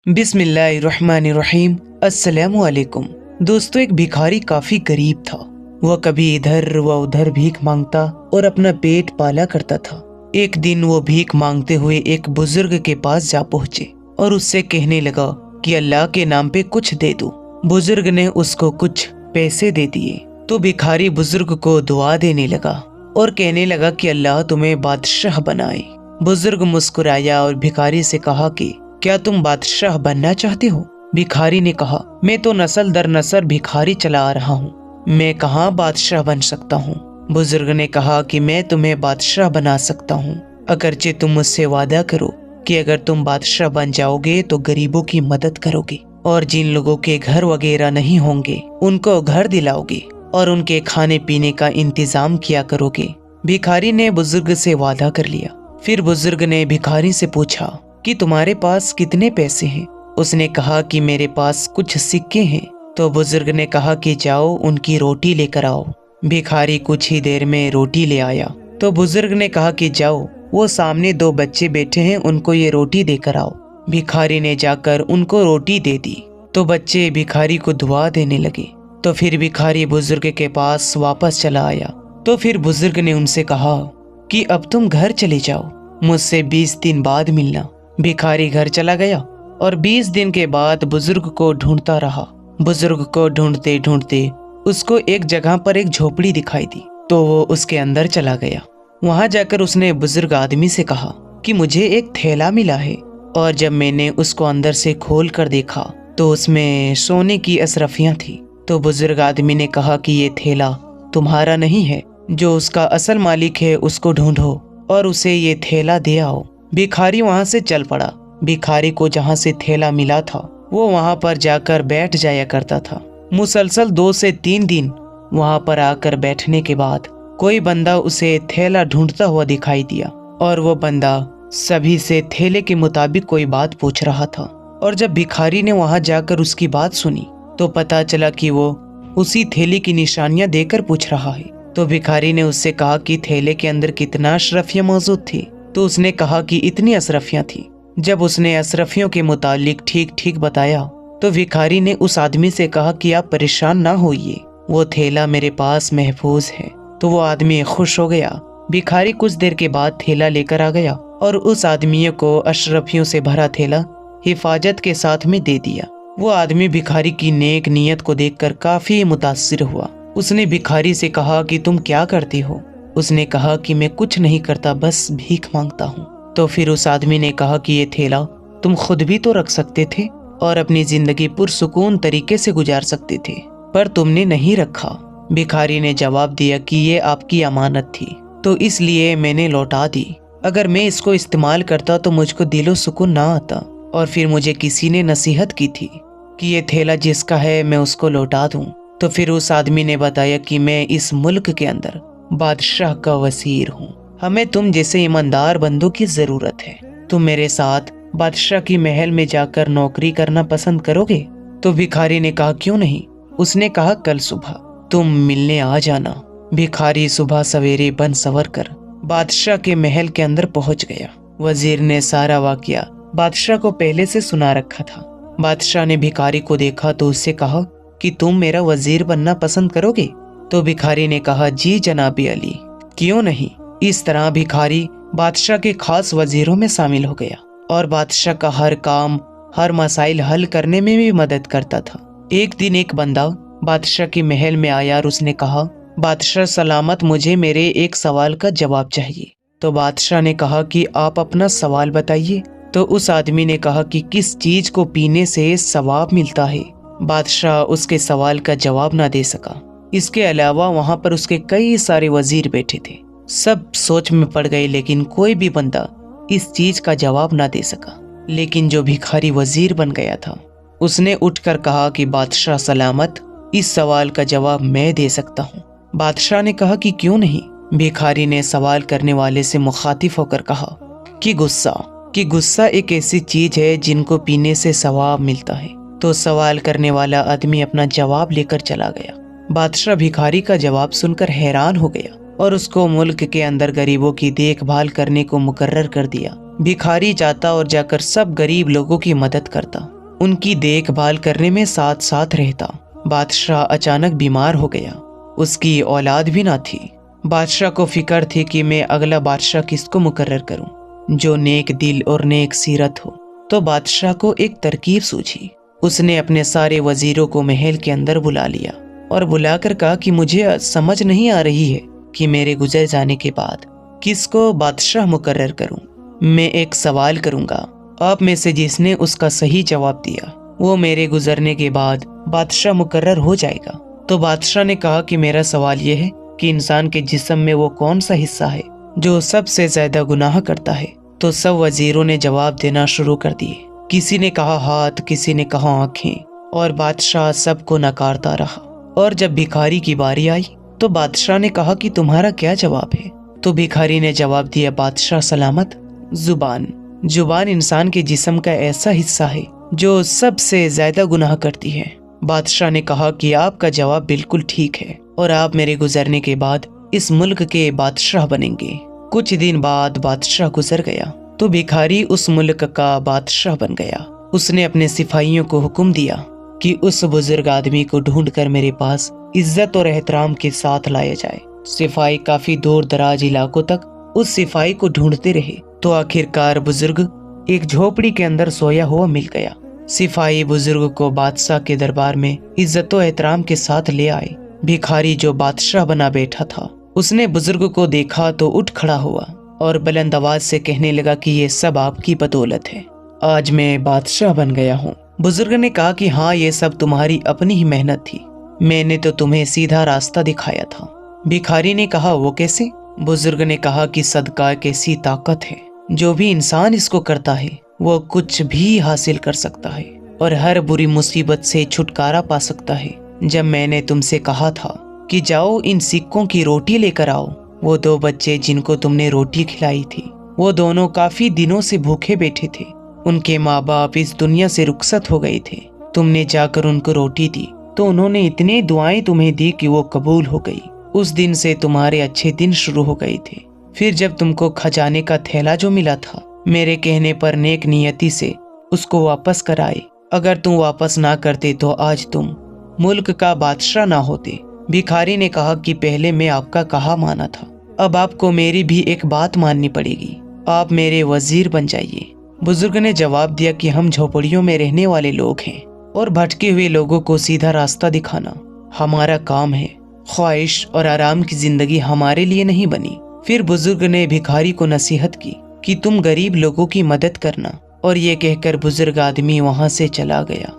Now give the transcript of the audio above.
बिस्मिल्लाहिर्रहमानिर्रहीम। अस्सलाम वालेकुम। दोस्तों, एक भिखारी काफी गरीब था। वह कभी इधर व उधर भीख मांगता और अपना पेट पाला करता था। एक दिन वो भीख मांगते हुए एक बुजुर्ग के पास जा पहुँचे और उससे कहने लगा कि अल्लाह के नाम पे कुछ दे दो। बुजुर्ग ने उसको कुछ पैसे दे दिए तो भिखारी बुजुर्ग को दुआ देने लगा और कहने लगा कि अल्लाह तुम्हें बादशाह बनाए। बुजुर्ग मुस्कुराया और भिखारी से कहा कि क्या तुम बादशाह बनना चाहते हो? भिखारी ने कहा, मैं तो नस्ल दर नस्ल भिखारी चला आ रहा हूँ, मैं कहाँ बादशाह बन सकता हूँ। बुजुर्ग ने कहा कि मैं तुम्हें बादशाह बना सकता हूँ, अगरचे तुम मुझसे वादा करो कि अगर तुम बादशाह बन जाओगे तो गरीबों की मदद करोगे और जिन लोगों के घर वगैरह नहीं होंगे उनको घर दिलाओगे और उनके खाने पीने का इंतजाम किया करोगे। भिखारी ने बुजुर्ग से वादा कर लिया। फिर बुजुर्ग ने भिखारी से पूछा कि तुम्हारे पास कितने पैसे हैं? उसने कहा कि मेरे पास कुछ सिक्के हैं। तो बुजुर्ग ने कहा कि जाओ उनकी रोटी लेकर आओ। भिखारी कुछ ही देर में रोटी ले आया तो बुजुर्ग ने कहा कि जाओ, वो सामने दो बच्चे बैठे हैं, उनको ये रोटी देकर आओ। भिखारी ने जाकर उनको रोटी दे दी तो बच्चे भिखारी को दुआ देने लगे। तो फिर भिखारी बुजुर्ग के पास वापस चला आया तो फिर बुजुर्ग ने उनसे कहा कि अब तुम घर चले जाओ, मुझसे 20 दिन बाद मिलना। भिखारी घर चला गया और 20 दिन के बाद बुजुर्ग को ढूंढता रहा। बुजुर्ग को ढूंढते ढूंढते उसको एक जगह पर एक झोपड़ी दिखाई दी तो वो उसके अंदर चला गया। वहां जाकर उसने बुजुर्ग आदमी से कहा कि मुझे एक थैला मिला है, और जब मैंने उसको अंदर से खोल कर देखा तो उसमें सोने की अशरफियां थी। तो बुजुर्ग आदमी ने कहा कि ये थैला तुम्हारा नहीं है, जो उसका असल मालिक है उसको ढूंढो और उसे ये थैला दे आओ। भिखारी वहां से चल पड़ा। भिखारी को जहां से थैला मिला था वो वहां पर जाकर बैठ जाया करता था। मुसलसल 2 से 3 दिन वहां पर आकर बैठने के बाद कोई बंदा उसे थैला ढूंढता हुआ दिखाई दिया और वो बंदा सभी से थैले के मुताबिक कोई बात पूछ रहा था। और जब भिखारी ने वहां जाकर उसकी बात सुनी तो पता चला कि वो उसी थैले की निशानियां देकर पूछ रहा है। तो भिखारी ने उससे कहा कि थैले के अंदर कितना अशरफियां मौजूद थी। तो उसने कहा कि इतनी अशरफियां थी। जब उसने अशरफियों के मुतालिक ठीक ठीक बताया तो भिखारी ने उस आदमी से कहा कि आप परेशान ना होइए, वो थैला मेरे पास महफूज है। तो वो आदमी खुश हो गया। भिखारी कुछ देर के बाद थैला लेकर आ गया और उस आदमी को अशरफियों से भरा थैला हिफाजत के साथ में दे दिया। वो आदमी भिखारी की नेक नीयत को देखकर काफी मुतासिर हुआ। उसने भिखारी से कहा कि तुम क्या करते हो? उसने कहा कि मैं कुछ नहीं करता, बस भीख मांगता हूँ। तो फिर उस आदमी ने कहा कि ये थैला तुम खुद भी तो रख सकते थे और अपनी जिंदगी पुरसुकून तरीके से गुजार सकते थे, पर तुमने नहीं रखा। भिखारी ने जवाब दिया कि ये आपकी अमानत थी तो इसलिए मैंने लौटा दी। अगर मैं इसको इस्तेमाल करता तो मुझको दिलो सुकून ना आता। और फिर मुझे किसी ने नसीहत की थी कि ये थैला जिसका है मैं उसको लौटा दूं। तो फिर उस आदमी ने बताया कि मैं इस मुल्क के अंदर बादशाह का वजीर हूँ, हमें तुम जैसे ईमानदार बंदों की जरूरत है। तुम मेरे साथ बादशाह की महल में जाकर नौकरी करना पसंद करोगे? तो भिखारी ने कहा क्यों नहीं। उसने कहा कल सुबह तुम मिलने आ जाना। भिखारी सुबह सवेरे बन सवर कर बादशाह के महल के अंदर पहुंच गया। वजीर ने सारा वाकया बादशाह को पहले से सुना रखा था। बादशाह ने भिखारी को देखा तो उससे कहा कि तुम मेरा वजीर बनना पसंद करोगे? तो भिखारी ने कहा जी जनाबी अली, क्यों नहीं। इस तरह भिखारी बादशाह के खास वजीरों में शामिल हो गया और बादशाह का हर काम, हर मसाइल हल करने में भी मदद करता था। एक दिन एक बंदा बादशाह के महल में आया और उसने कहा बादशाह सलामत, मुझे मेरे एक सवाल का जवाब चाहिए। तो बादशाह ने कहा कि आप अपना सवाल बताइए। तो उस आदमी ने कहा कि किस चीज को पीने से सवाब मिलता है। बादशाह उसके सवाल का जवाब ना दे सका। इसके अलावा वहां पर उसके कई सारे वजीर बैठे थे। सब सोच में पड़ गए लेकिन कोई भी बंदा इस चीज का जवाब ना दे सका। लेकिन जो भिखारी वजीर बन गया था उसने उठकर कहा कि बादशाह सलामत, इस सवाल का जवाब मैं दे सकता हूँ। बादशाह ने कहा कि क्यों नहीं। भिखारी ने सवाल करने वाले से मुखातिब होकर कहा कि गुस्सा एक ऐसी चीज है जिनको पीने से सवाब मिलता है। तो सवाल करने वाला आदमी अपना जवाब लेकर चला गया। बादशाह भिखारी का जवाब सुनकर हैरान हो गया और उसको मुल्क के अंदर गरीबों की देखभाल करने को मुकर्रर कर दिया। भिखारी जाता और जाकर सब गरीब लोगों की मदद करता, उनकी देखभाल करने में साथ साथ रहता। बादशाह अचानक बीमार हो गया, उसकी औलाद भी ना थी। बादशाह को फिक्र थी कि मैं अगला बादशाह किसको मुकर्रर करूं जो नेक दिल और नेक सीरत हो। तो बादशाह को एक तरकीब सूझी। उसने अपने सारे वजीरों को महल के अंदर बुला लिया और बुलाकर कहा कि मुझे समझ नहीं आ रही है कि मेरे गुजर जाने के बाद किसको बादशाह मुकर्रर करूं। मैं एक सवाल करूंगा, आप में से जिसने उसका सही जवाब दिया वो मेरे गुजरने के बाद बादशाह मुकर्रर हो जाएगा। तो बादशाह ने कहा कि मेरा सवाल यह है कि इंसान के जिस्म में वो कौन सा हिस्सा है जो सबसे ज्यादा गुनाह करता है। तो सब वजीरों ने जवाब देना शुरू कर दिए। किसी ने कहा हाथ, किसी ने कहा आंखें, और बादशाह सबको नकारता रहा। और जब भिखारी की बारी आई तो बादशाह ने कहा कि तुम्हारा क्या जवाब है। तो भिखारी ने जवाब दिया, बादशाह सलामत, जुबान। जुबान इंसान के जिस्म का ऐसा हिस्सा है जो सबसे ज्यादा गुनाह करती है। बादशाह ने कहा कि आपका जवाब बिल्कुल ठीक है और आप मेरे गुजरने के बाद इस मुल्क के बादशाह बनेंगे। कुछ दिन बाद बादशाह गुजर गया तो भिखारी उस मुल्क का बादशाह बन गया। उसने अपने सिपाहियों को हुक्म दिया कि उस बुजुर्ग आदमी को ढूंढकर मेरे पास इज्जत और एहतराम के साथ लाया जाए। सिपाही काफी दूर दराज इलाकों तक उस सिपाही को ढूंढते रहे तो आखिरकार बुजुर्ग एक झोपड़ी के अंदर सोया हुआ मिल गया। सिपाही बुजुर्ग को बादशाह के दरबार में इज्जत और एहतराम के साथ ले आए। भिखारी जो बादशाह बना बैठा था उसने बुजुर्ग को देखा तो उठ खड़ा हुआ और बुलंद आवाज से कहने लगा कि ये सब आपकी बदौलत है, आज मैं बादशाह बन गया हूँ। बुजुर्ग ने कहा कि हाँ, ये सब तुम्हारी अपनी ही मेहनत थी, मैंने तो तुम्हें सीधा रास्ता दिखाया था। भिखारी ने कहा, वो कैसे? बुजुर्ग ने कहा कि सदका एक ऐसी ताकत है, जो भी इंसान इसको करता है वो कुछ भी हासिल कर सकता है और हर बुरी मुसीबत से छुटकारा पा सकता है। जब मैंने तुमसे कहा था कि जाओ इन सिक्कों की रोटी लेकर आओ, वो 2 बच्चे जिनको तुमने रोटी खिलाई थी वो दोनों काफी दिनों से भूखे बैठे थे। उनके माँ बाप इस दुनिया से रुखसत हो गए थे। तुमने जाकर उनको रोटी दी तो उन्होंने इतनी दुआएं तुम्हें दी कि वो कबूल हो गई। उस दिन से तुम्हारे अच्छे दिन शुरू हो गए थे। फिर जब तुमको खजाने का थैला जो मिला था, मेरे कहने पर नेक नियति से उसको वापस कराए। अगर तुम वापस ना करते तो आज तुम मुल्क का बादशाह ना होते। भिखारी ने कहा कि पहले मैं आपका कहा माना था, अब आपको मेरी भी एक बात माननी पड़ेगी, आप मेरे वजीर बन जाइए। बुजुर्ग ने जवाब दिया कि हम झोपड़ियों में रहने वाले लोग हैं और भटके हुए लोगों को सीधा रास्ता दिखाना हमारा काम है। ख्वाहिश और आराम की जिंदगी हमारे लिए नहीं बनी। फिर बुजुर्ग ने भिखारी को नसीहत की कि तुम गरीब लोगों की मदद करना, और ये कहकर बुजुर्ग आदमी वहां से चला गया।